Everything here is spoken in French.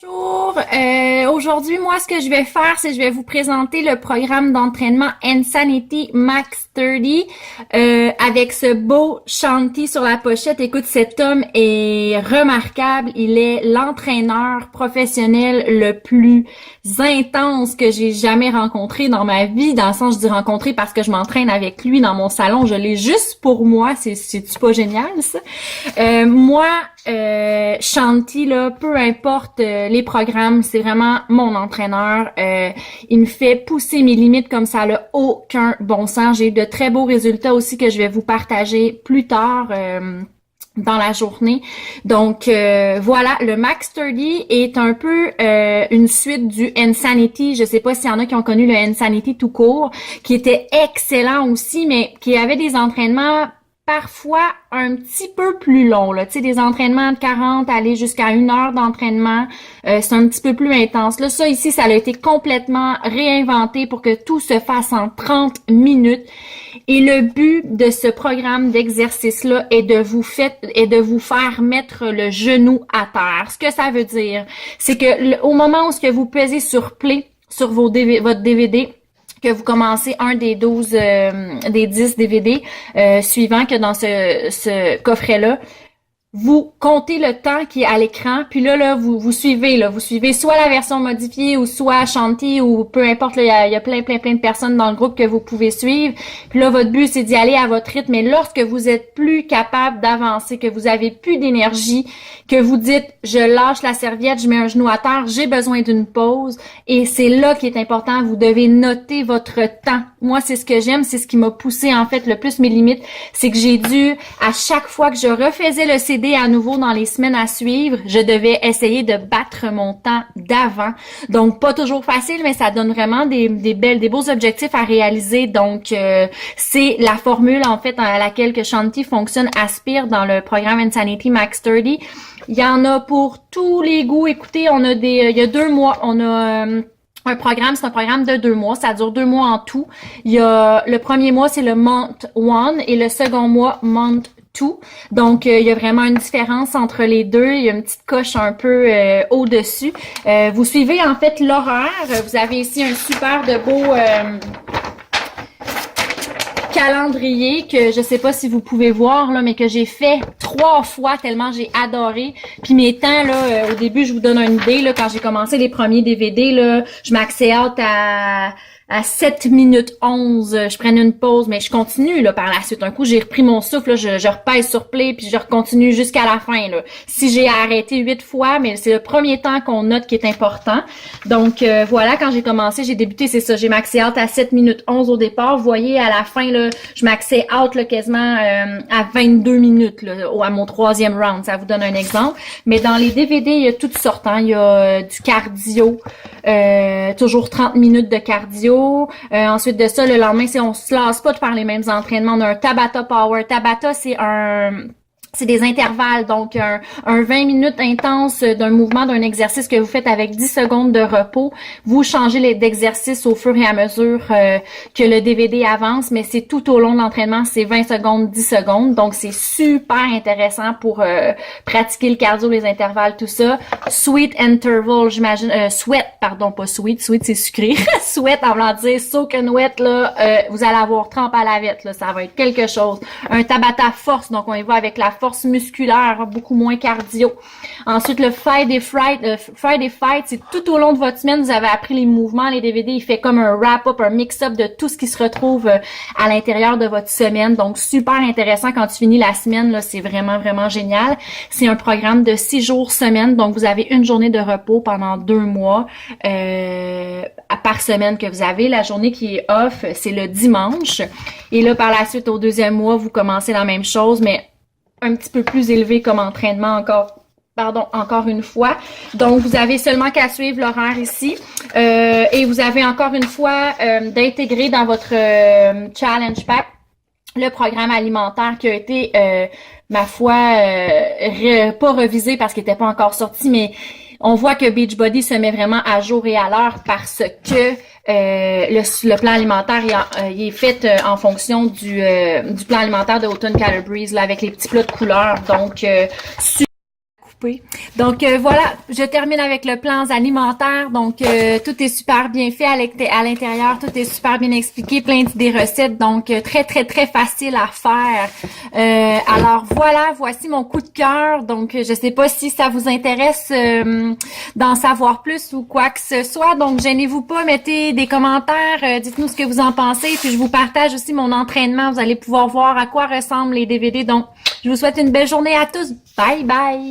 Bonjour. Aujourd'hui, moi, ce que je vais faire, c'est que je vais vous présenter le programme d'entraînement Insanity Max 30 avec ce beau Shanti sur la pochette. Écoute, cet homme est remarquable. Il est l'entraîneur professionnel le plus intense que j'ai jamais rencontré dans ma vie. Dans le sens, je dis rencontré parce que je m'entraîne avec lui dans mon salon. Je l'ai juste pour moi. C'est-tu pas génial, ça? Shanti, là, peu importe les programmes, c'est vraiment mon entraîneur. Il me fait pousser mes limites comme ça n'a aucun bon sens. J'ai eu de très beaux résultats aussi que je vais vous partager plus tard dans la journée. Donc voilà, le Max 30 est un peu une suite du Insanity. Je sais pas s'il y en a qui ont connu le Insanity tout court, qui était excellent aussi, mais qui avait des entraînements parfois un petit peu plus long, là. Tu sais, des entraînements de 40, aller jusqu'à 1 heure d'entraînement, c'est un petit peu plus intense. Là, ça ici, ça a été complètement réinventé pour que tout se fasse en 30 minutes. Et le but de ce programme d'exercice-là est de vous faire mettre le genou à terre. Ce que ça veut dire, c'est que au moment où ce que vous pesez sur play sur votre DVD, que vous commencez un des 10 DVD suivants que dans ce coffret-là, vous comptez le temps qui est à l'écran, puis là, vous suivez soit la version modifiée ou soit Shanti ou peu importe, là, il y a plein de personnes dans le groupe que vous pouvez suivre. Puis là, votre but, c'est d'y aller à votre rythme. Mais lorsque vous êtes plus capable d'avancer, que vous avez plus d'énergie, que vous dites, je lâche la serviette, je mets un genou à terre, j'ai besoin d'une pause. Et c'est là qui est important, vous devez noter votre temps. Moi, c'est ce que j'aime, c'est ce qui m'a poussé en fait le plus mes limites, c'est que j'ai dû, à chaque fois que je refaisais le CD à nouveau dans les semaines à suivre, je devais essayer de battre mon temps d'avant. Donc, pas toujours facile, mais ça donne vraiment des beaux objectifs à réaliser. Donc, c'est la formule, en fait, à laquelle que Shanti fonctionne, aspire dans le programme Insanity Max 30. Il y en a pour tous les goûts. Écoutez, il y a 2 mois, on a un programme, c'est un programme de 2 mois. Ça dure 2 mois en tout. Il y a le premier mois, c'est le month 1 et le second mois, month 2. Donc, il y a vraiment une différence entre les deux. Il y a une petite coche un peu au-dessus. Vous suivez en fait l'horaire. Vous avez ici un super de beau calendrier que je sais pas si vous pouvez voir là, mais que j'ai fait 3 fois tellement j'ai adoré. Puis mes temps là, au début, je vous donne une idée là, quand j'ai commencé les premiers DVD là, je m'axais out à 7 minutes 11, je prenais une pause, mais je continue là par la suite. Un coup, j'ai repris mon souffle, là, je repèse sur play, puis je continue jusqu'à la fin. Là. Si j'ai arrêté 8 fois, mais c'est le premier temps qu'on note qui est important. Donc voilà, quand j'ai commencé, j'ai débuté, c'est ça, j'ai maxé out à 7 minutes 11 au départ. Vous voyez, à la fin, là, je maxais out là, quasiment à 22 minutes là, à mon 3e round. Ça vous donne un exemple. Mais dans les DVD, il y a toutes sortes. Hein. Il y a du cardio, toujours 30 minutes de cardio. Ensuite de ça, le lendemain, on se lasse pas de faire les mêmes entraînements. On a un Tabata Power. Tabata, c'est des intervalles, donc un 20 minutes intense d'un mouvement, d'un exercice que vous faites avec 10 secondes de repos. Vous changez d'exercice au fur et à mesure que le DVD avance, mais c'est tout au long de l'entraînement, c'est 20 secondes, 10 secondes. Donc, c'est super intéressant pour pratiquer le cardio, les intervalles, tout ça. Sweat interval, j'imagine, sweat, pardon, pas sweet, sweet c'est sucré. Sweat, en voulant dire soaking wet, là, vous allez avoir trempe à la vette, là, ça va être quelque chose. Un Tabata force, donc on y va avec la force musculaire, beaucoup moins cardio. Ensuite, le Friday Fight, c'est tout au long de votre semaine, vous avez appris les mouvements, les DVD, il fait comme un wrap-up, un mix-up de tout ce qui se retrouve à l'intérieur de votre semaine. Donc, super intéressant quand tu finis la semaine, là, c'est vraiment, vraiment génial. C'est un programme de 6 jours semaine, donc vous avez une journée de repos pendant 2 mois par semaine que vous avez. La journée qui est off, c'est le dimanche. Et là, par la suite, au 2e mois, vous commencez la même chose, mais un petit peu plus élevé comme entraînement encore une fois. Donc, vous avez seulement qu'à suivre l'horaire ici. Et vous avez encore une fois d'intégrer dans votre challenge pack le programme alimentaire qui a été, ma foi, pas revisé parce qu'il n'était pas encore sorti, mais on voit que Beachbody se met vraiment à jour et à l'heure parce que le plan alimentaire il est fait en fonction du plan alimentaire de Autumn Calories là, avec les petits plats de couleurs. Donc, coupé. Donc voilà, je termine avec le plan alimentaire. Donc tout est super bien fait à l'intérieur, tout est super bien expliqué, plein d'idées recettes. Donc très très très facile à faire. Alors voilà, voici mon coup de cœur. Donc je sais pas si ça vous intéresse d'en savoir plus ou quoi que ce soit. Donc gênez-vous pas, mettez des commentaires, dites-nous ce que vous en pensez. Puis je vous partage aussi mon entraînement. Vous allez pouvoir voir à quoi ressemblent les DVD. Donc je vous souhaite une belle journée à tous. Bye bye!